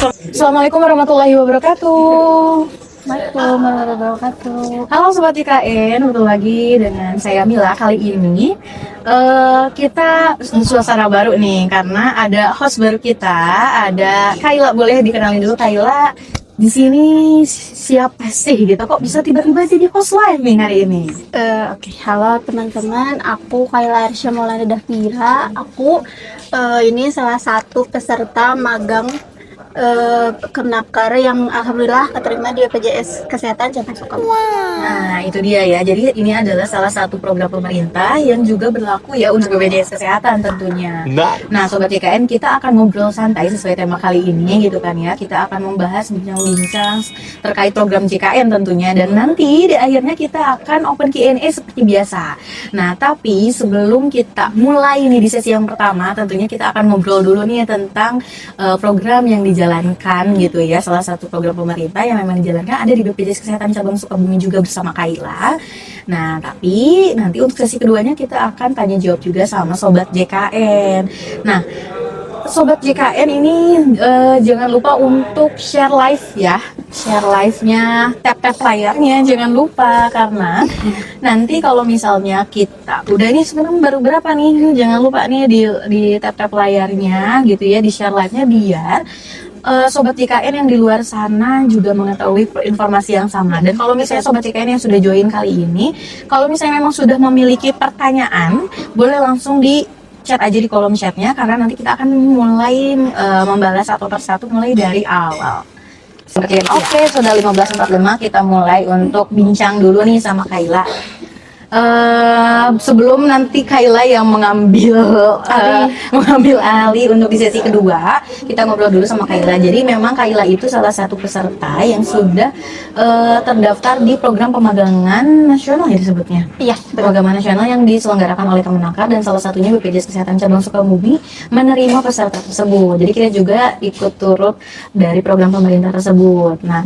Assalamualaikum warahmatullahi wabarakatuh. Assalamualaikum warahmatullahi wabarakatuh. Halo Sobat IKN, bertemu lagi dengan saya Mila. Kali ini kita di suasana baru nih, karena ada host baru kita, ada Kayla. Boleh dikenalin dulu Kayla? Di sini siapa sih gitu? Kok bisa tiba-tiba jadi host live nih hari ini? Oke, halo teman-teman. Aku Kayla Arsya Maulana Dahvira. Aku ini salah satu peserta magang Kemnaker yang alhamdulillah keterima di BPJS Kesehatan cabang Sukabumi. Nah, itu dia ya. Jadi ini adalah salah satu program pemerintah yang juga berlaku ya untuk BPJS Kesehatan tentunya. Nah, Sobat IKN, kita akan ngobrol santai sesuai tema kali ini gitu kan ya. Kita akan membahas bincang-bincang terkait program JKN tentunya. Dan nanti di akhirnya kita akan open Q&A seperti biasa. Nah, tapi sebelum kita mulai nih di sesi yang pertama, tentunya kita akan ngobrol dulu nih tentang program yang dijalankan gitu ya. Salah satu program pemerintah yang memang dijalankan ada di BPJS Kesehatan Cabang Sukabumi juga bersama Kayla. Nah, tapi nanti untuk sesi keduanya kita akan tanya jawab juga sama Sobat JKN. Nah, Sobat JKN ini jangan lupa untuk share live ya. Share live-nya, tap-tap layarnya jangan lupa, karena nanti kalau misalnya kita udah ini sekarang baru berapa nih, jangan lupa nih di tap-tap layarnya gitu ya, di share live-nya biar Sobat JKN yang di luar sana juga mengetahui informasi yang sama. Dan kalau misalnya Sobat JKN yang sudah join kali ini, kalau misalnya memang sudah memiliki pertanyaan, boleh langsung di chat aja di kolom chatnya, karena nanti kita akan mulai membalas satu persatu mulai dari awal. Seperti itu. Oke, sudah 15.45, kita mulai untuk bincang dulu nih sama Kayla. Sebelum nanti Kayla yang mengambil alih untuk di sesi kedua, kita ngobrol dulu sama Kayla. Jadi memang Kayla itu salah satu peserta yang sudah terdaftar di program pemagangan nasional ya disebutnya. Iya, Pemagangan nasional yang diselenggarakan oleh Kemenaker, dan salah satunya BPJS Kesehatan Cabang Sukabumi menerima peserta tersebut. Jadi kita juga ikut turut dari program pemerintah tersebut. Nah,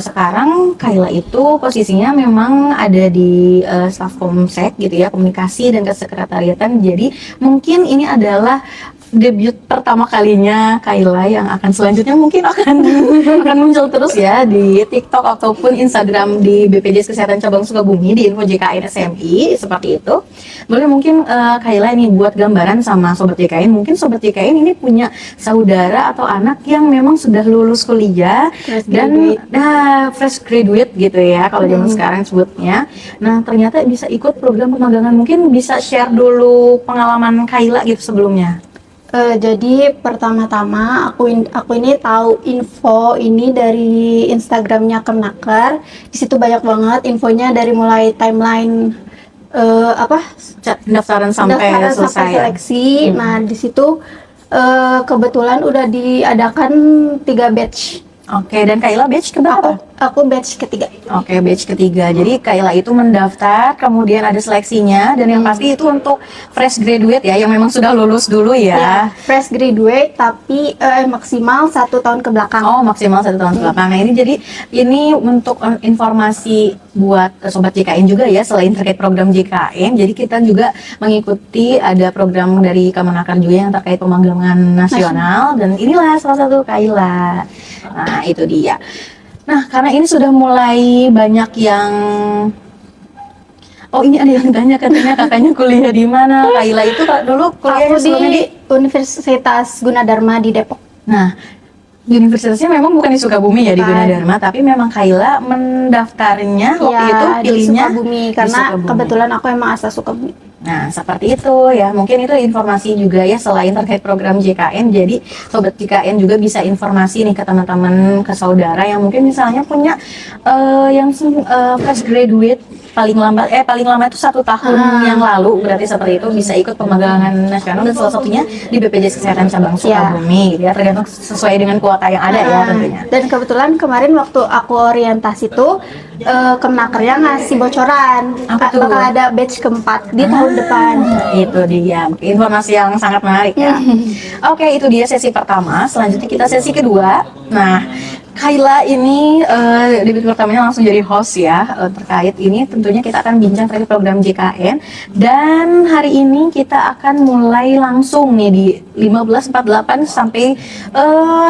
sekarang Kayla itu posisinya memang ada di Komsek gitu ya, komunikasi dan kesekretariatan. Jadi mungkin ini adalah debut pertama kalinya Kayla yang akan selanjutnya mungkin akan muncul terus ya di TikTok ataupun Instagram di BPJS Kesehatan Cabang Sukabumi di Info JKN SMI seperti itu. Boleh mungkin Kayla ini buat gambaran sama Sobat JKN. Mungkin Sobat JKN ini punya saudara atau anak yang memang sudah lulus kuliah dan fresh graduate gitu ya kalau zaman sekarang sebutnya. Nah, ternyata bisa ikut program pemagangan. Mungkin bisa share dulu pengalaman Kayla gitu sebelumnya. Jadi pertama-tama aku ini tahu info ini dari Instagramnya Kemnaker. Di situ banyak banget infonya, dari mulai timeline pendaftaran sampai selesai seleksi. Nah, di situ kebetulan udah diadakan 3 batch. Oke, dan Kayla batch keberapa? Aku batch ketiga. Oke, batch ketiga. Jadi Kayla itu mendaftar, kemudian ada seleksinya, dan yang pasti itu untuk fresh graduate ya, yang memang sudah lulus dulu ya. Fresh graduate tapi maksimal 1 tahun ke belakang. Oh, maksimal 1 tahun ke belakang. Nah, ini untuk informasi buat Sobat JKN juga ya, selain terkait program JKN, jadi kita juga mengikuti ada program dari Kemenaker juga yang terkait pemagangan nasional, dan inilah salah satu Kayla. Nah, itu dia. Nah, karena ini sudah mulai banyak yang ini ada yang tanya, katanya kakaknya kuliah di mana? Kayla itu dulu kuliahnya sebelumnya di Universitas Gunadarma di Depok. Nah, universitasnya memang bukan di Sukabumi ya, di Gunadarma, tapi memang Kayla mendaftarnya waktu itu pilihnya di Sukabumi karena kebetulan aku emang asal Sukabumi. Nah, seperti itu ya. Mungkin itu informasi juga ya, selain terkait program JKN. Jadi Sobat JKN juga bisa informasi nih ke teman-teman, ke saudara yang mungkin misalnya punya yang fresh graduate paling lama itu 1 tahun yang lalu, berarti seperti itu bisa ikut pemagangan nasional, dan salah satunya di BPJS Kesehatan Cabang Sukabumi gitu ya, tergantung sesuai dengan kuota yang ada ya tentunya. Dan kebetulan kemarin waktu aku orientasi tuh Kemnakernya ngasih bocoran bakal ada batch keempat di tahun depan. Itu dia informasi yang sangat menarik ya. Oke, itu dia sesi pertama. Selanjutnya kita sesi kedua. Nah, Kayla ini debut pertamanya langsung jadi host ya. Terkait ini tentunya kita akan bincang terkait program JKN, dan hari ini kita akan mulai langsung nih di 15.48 sampai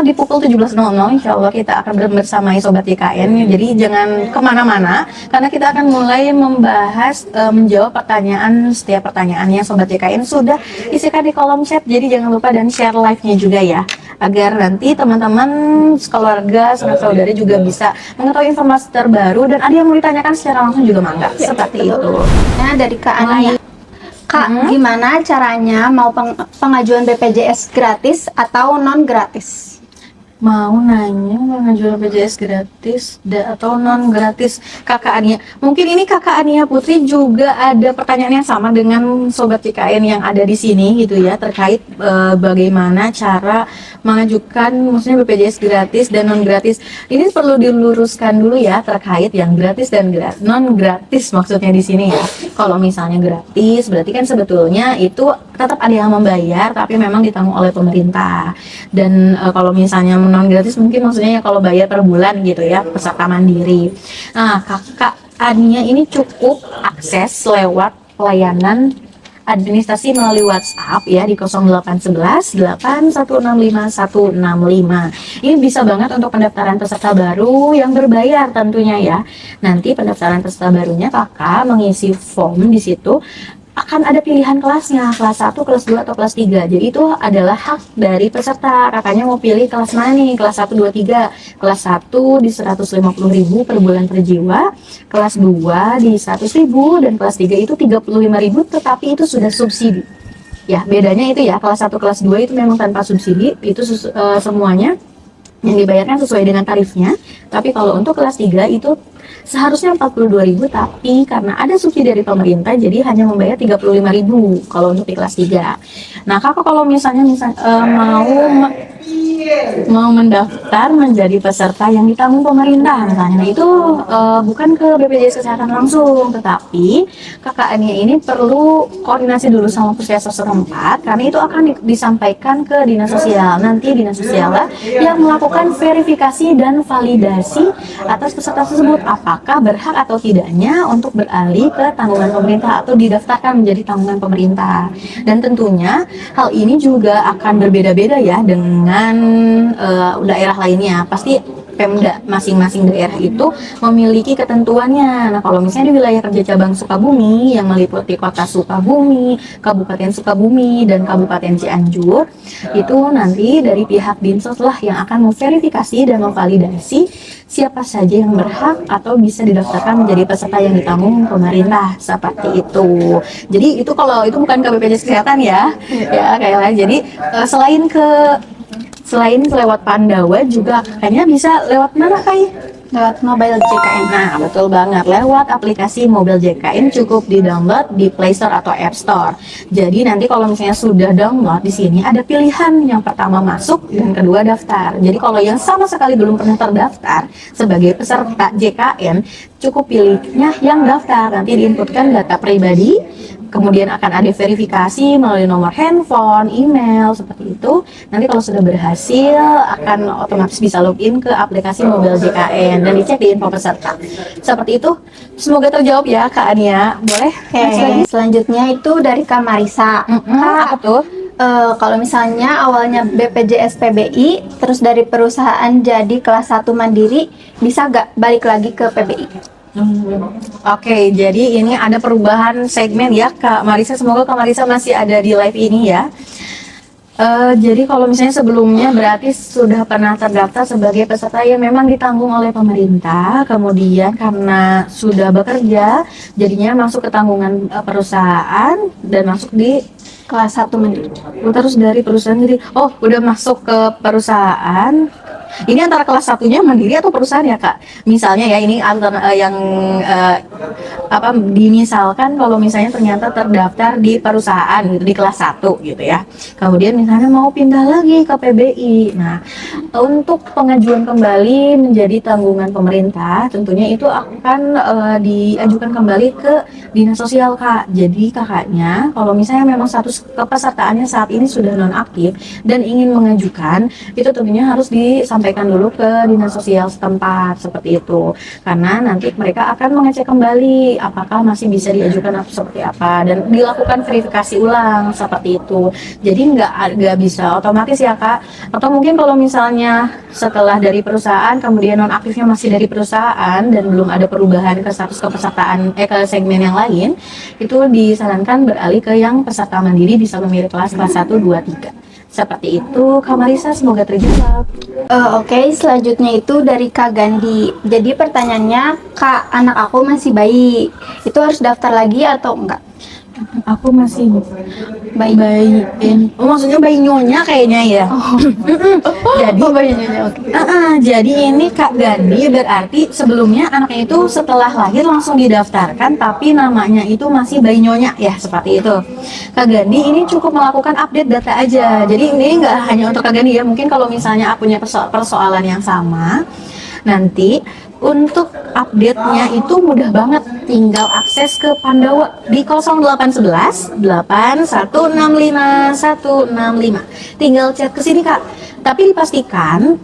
di pukul 17.00. Insya Allah kita akan bersamai Sobat JKN. Jadi jangan kemana-mana karena kita akan mulai membahas menjawab pertanyaan, setiap pertanyaannya Sobat JKN sudah isikan di kolom chat. Jadi jangan lupa dan share live-nya juga ya, agar nanti teman-teman keluarga, sanak saudara juga bisa mengetahui informasi terbaru, dan ada yang mau ditanyakan secara langsung juga mangga. Seperti itu. Nah, dari Kak Ani. Kak, gimana caranya mau pengajuan BPJS gratis atau non gratis? Mau nanya pengajuan BPJS gratis atau non gratis, Kakak Ania. Mungkin ini Kakak Ania Putri juga ada pertanyaan yang sama dengan Sobat JKN yang ada di sini gitu ya, terkait bagaimana cara mengajukan maksudnya BPJS gratis dan non gratis. Ini perlu diluruskan dulu ya terkait yang gratis dan non gratis maksudnya di sini ya. Kalau misalnya gratis berarti kan sebetulnya itu tetap ada yang membayar tapi memang ditanggung oleh pemerintah. Dan kalau misalnya non gratis mungkin maksudnya ya kalau bayar per bulan gitu ya, peserta mandiri. Nah, Kakak Ania ini cukup akses lewat pelayanan administrasi melalui WhatsApp ya di 0811 8165 165. Ini bisa banget untuk pendaftaran peserta baru yang berbayar tentunya ya. Nanti pendaftaran peserta barunya Kakak mengisi form di situ. Akan ada pilihan kelasnya, kelas 1, kelas 2, atau kelas 3. Jadi itu adalah hak dari peserta. Kakaknya mau pilih kelas mana nih? Kelas 1, 2, 3. Kelas 1 di 150.000 per bulan per jiwa. Kelas 2 di 100.000. Dan kelas 3 itu 35.000, tetapi itu sudah subsidi. Ya, bedanya itu ya, kelas 1, kelas 2 itu memang tanpa subsidi. Itu semuanya yang dibayarkan sesuai dengan tarifnya. Tapi kalau untuk kelas 3 itu seharusnya 42.000, tapi karena ada subsidi dari pemerintah jadi hanya membayar 35.000 kalau untuk di kelas 3. Nah, Kakak kalau misalnya mau mendaftar menjadi peserta yang ditanggung pemerintah misalnya, nah itu bukan ke BPJS Kesehatan langsung, tetapi Kakak Ania ini perlu koordinasi dulu sama puskesmas setempat karena itu akan disampaikan ke dinas sosial. Nanti dinas sosial yang melakukan verifikasi dan validasi atas peserta tersebut apakah berhak atau tidaknya untuk beralih ke tanggungan pemerintah atau didaftarkan menjadi tanggungan pemerintah. Dan tentunya hal ini juga akan berbeda-beda ya dengan daerah lainnya. Pasti Pemda masing-masing daerah itu memiliki ketentuannya. Nah, kalau misalnya di wilayah kerja cabang Sukabumi yang meliputi kota Sukabumi, Kabupaten Sukabumi, dan Kabupaten Cianjur, itu nanti dari pihak Dinsos lah yang akan memverifikasi dan memvalidasi siapa saja yang berhak atau bisa didaftarkan menjadi peserta yang ditanggung pemerintah, seperti itu. Jadi itu kalau itu bukan ke BPJS Kesehatan ya, ya kayaknya. Jadi selain lewat Pandawa juga kayaknya bisa lewat mana Kak? Lewat mobile JKN. Nah, betul banget. Lewat aplikasi mobile JKN cukup di-download di Play Store atau App Store. Jadi nanti kalau misalnya sudah download di sini ada pilihan yang pertama masuk dan kedua daftar. Jadi kalau yang sama sekali belum pernah terdaftar sebagai peserta JKN, cukup pilihnya yang daftar. Nanti diinputkan data pribadi, kemudian akan ada verifikasi melalui nomor handphone, email, seperti itu. Nanti kalau sudah berhasil akan otomatis bisa login ke aplikasi mobile JKN dan dicek di info peserta. Seperti itu. Semoga terjawab ya Kak Ania. Boleh? Selanjutnya itu dari Kak Marisa. Kak, apa tuh? Kalau misalnya awalnya BPJS PBI, terus dari perusahaan jadi kelas 1 mandiri, bisa nggak balik lagi ke PBI? Oke, jadi ini ada perubahan segmen ya Kak Marisa. Semoga Kak Marisa masih ada di live ini ya. Jadi kalau misalnya sebelumnya berarti sudah pernah terdaftar sebagai peserta yang memang ditanggung oleh pemerintah, kemudian karena sudah bekerja jadinya masuk ke tanggungan perusahaan dan masuk di Kelas 1 mandiri. terus dari perusahaan sendiri. Oh, udah masuk ke perusahaan. Ini antara kelas satunya mandiri atau perusahaan ya Kak? Misalnya ya ini dimisalkan kalau misalnya ternyata terdaftar di perusahaan gitu di kelas 1 gitu ya. Kemudian misalnya mau pindah lagi ke PBI. Nah, untuk pengajuan kembali menjadi tanggungan pemerintah tentunya itu akan diajukan kembali ke Dinas Sosial, Kak. Jadi kakaknya kalau misalnya memang status kepesertaannya saat ini sudah nonaktif dan ingin mengajukan, itu tentunya harus disampaikan dulu ke Dinas Sosial setempat seperti itu. Karena nanti mereka akan mengecek kembali apakah masih bisa diajukan atau seperti apa dan dilakukan verifikasi ulang seperti itu. Jadi nggak bisa otomatis ya, Kak. Atau mungkin kalau misalnya setelah dari perusahaan kemudian nonaktifnya masih dari perusahaan dan belum ada perubahan ke status kepesertaan ke segmen yang lain, itu disarankan beralih ke yang peserta mandiri bisa memilih kelas 1, 2, 3. Seperti itu, Kak Marisa, semoga terjawab. Oke, selanjutnya itu dari Kak Gandhi. Jadi pertanyaannya, Kak, anak aku masih bayi, itu harus daftar lagi atau enggak? Aku masih bayi. Oh, maksudnya bayi nyonya kayaknya ya. Jadi bayi nyonya, oke. Jadi ini Kak Gandhi berarti sebelumnya anaknya itu setelah lahir langsung didaftarkan, tapi namanya itu masih bayi nyonya ya, seperti itu. Kak Gandhi ini cukup melakukan update data aja. Jadi ini nggak hanya untuk Kak Gandhi ya. Mungkin kalau misalnya punya persoalan yang sama, nanti untuk update-nya itu mudah banget, tinggal akses ke Pandawa di 0811 8165 165. Tinggal chat ke sini, Kak. Tapi dipastikan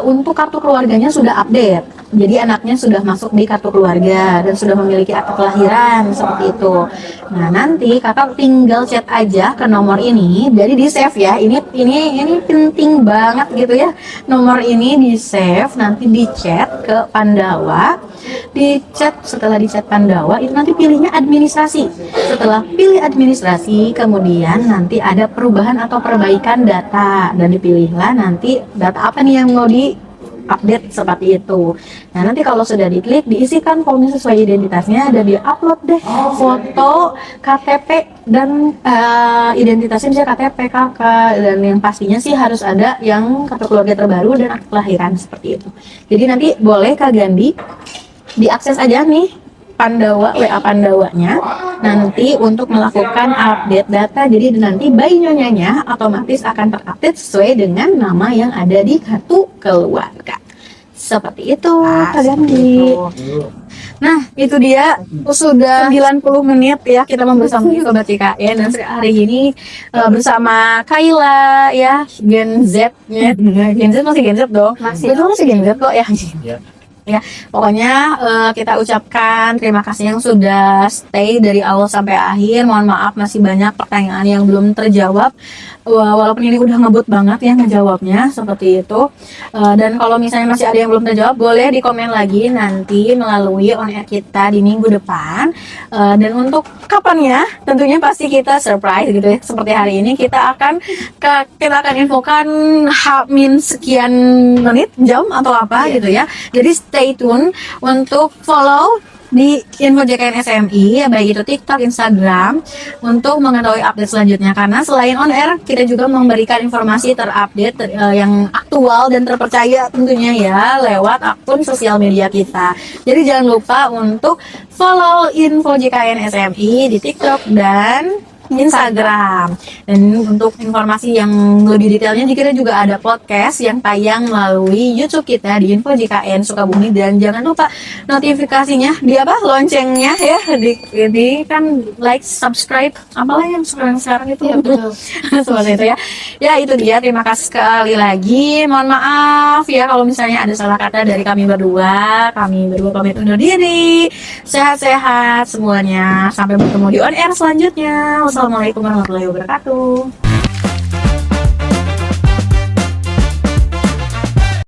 untuk kartu keluarganya sudah update. Jadi anaknya sudah masuk di kartu keluarga dan sudah memiliki akte kelahiran seperti itu. Nah, nanti kakak tinggal chat aja ke nomor ini. Jadi di save ya. Ini penting banget gitu ya. Nomor ini di save, nanti di chat ke Pandawa. Di chat, setelah di chat Pandawa itu nanti pilihnya administrasi. Setelah pilih administrasi, kemudian nanti ada perubahan atau perbaikan data dan dipilihlah nanti data apa nih yang mau di update seperti itu. Nah, nanti kalau sudah diklik, diisikan formnya sesuai identitasnya, dan di-upload deh foto, KTP, dan identitasnya bisa KTP, KK, dan yang pastinya sih harus ada yang kartu keluarga terbaru dan akte kelahiran seperti itu. Jadi nanti boleh Kak Gandhi diakses aja nih Pandawa, WA Pandawanya nanti untuk melakukan update data. Jadi nanti bayi nyonyanya otomatis akan terupdate sesuai dengan nama yang ada di kartu keluarga. Seperti itu, Kak Gandhi. Nah, itu dia sudah 90 menit ya kita bersama Sobat IKN, dan hari ini bersama Kayla ya, Gen Z ya. Gen Z masih Gen Z dong. Masih Gen Z kok ya. Ya, pokoknya kita ucapkan terima kasih yang sudah stay dari awal sampai akhir. Mohon maaf masih banyak pertanyaan yang belum terjawab. Walaupun ini udah ngebut banget ya ngejawabnya seperti itu. Dan kalau misalnya masih ada yang belum terjawab, boleh di komen lagi nanti melalui on air kita di minggu depan. Dan untuk kapannya, tentunya pasti kita surprise gitu ya. Seperti hari ini kita akan infokan sekian menit, jam atau apa gitu ya. Jadi stay tune untuk follow di Info JKN SMI, baik itu TikTok, Instagram, untuk mengetahui update selanjutnya. Karena selain on air, kita juga memberikan informasi terupdate yang aktual dan terpercaya tentunya ya lewat akun sosial media kita. Jadi jangan lupa untuk follow Info JKN SMI di TikTok dan Instagram. Dan untuk informasi yang lebih detailnya, kita juga ada podcast yang tayang melalui YouTube kita di Info JKN Sukabumi. Dan jangan lupa notifikasinya di loncengnya ya, di kan like, subscribe, apalah yang sekarang itu ya, betul. Seperti itu ya. Ya, itu dia. Terima kasih sekali lagi. Mohon maaf ya kalau misalnya ada salah kata dari kami berdua. Kami berdua pamit undur diri. Sehat-sehat semuanya. Sampai bertemu di on air selanjutnya. Wassalamualaikum warahmatullahi wabarakatuh.